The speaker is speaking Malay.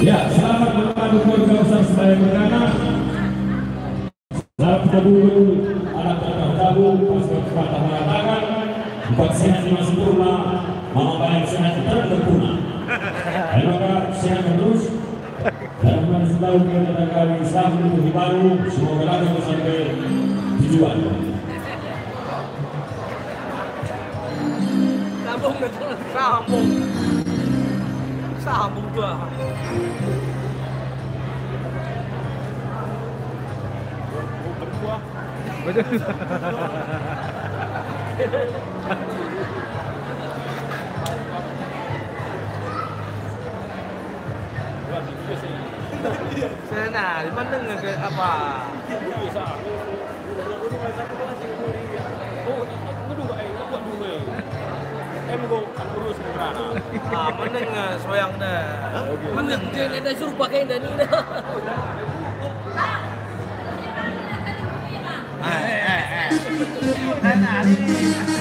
Ya, selamat berpadu keluarga besar sebaya berdana. Selamat bergabung anak-anak bergabung, pasukan sepatah mengatakan buat sehat lima sempurna, mama bayang sehat terpurna. Maka sehat terus. Dan kemarin setahun kita datang Islam untuk baru, semoga lalu sampai tujuan. Sambung betul, sambung. Sambung gua. Betul. Sana, di mana nggak apa? Bisa. Oh, itu juga buat dulu. Mau urus kerana. Meneng soyang dah. Meneng dia ada suruh pakai dan ini dah. Sana ini.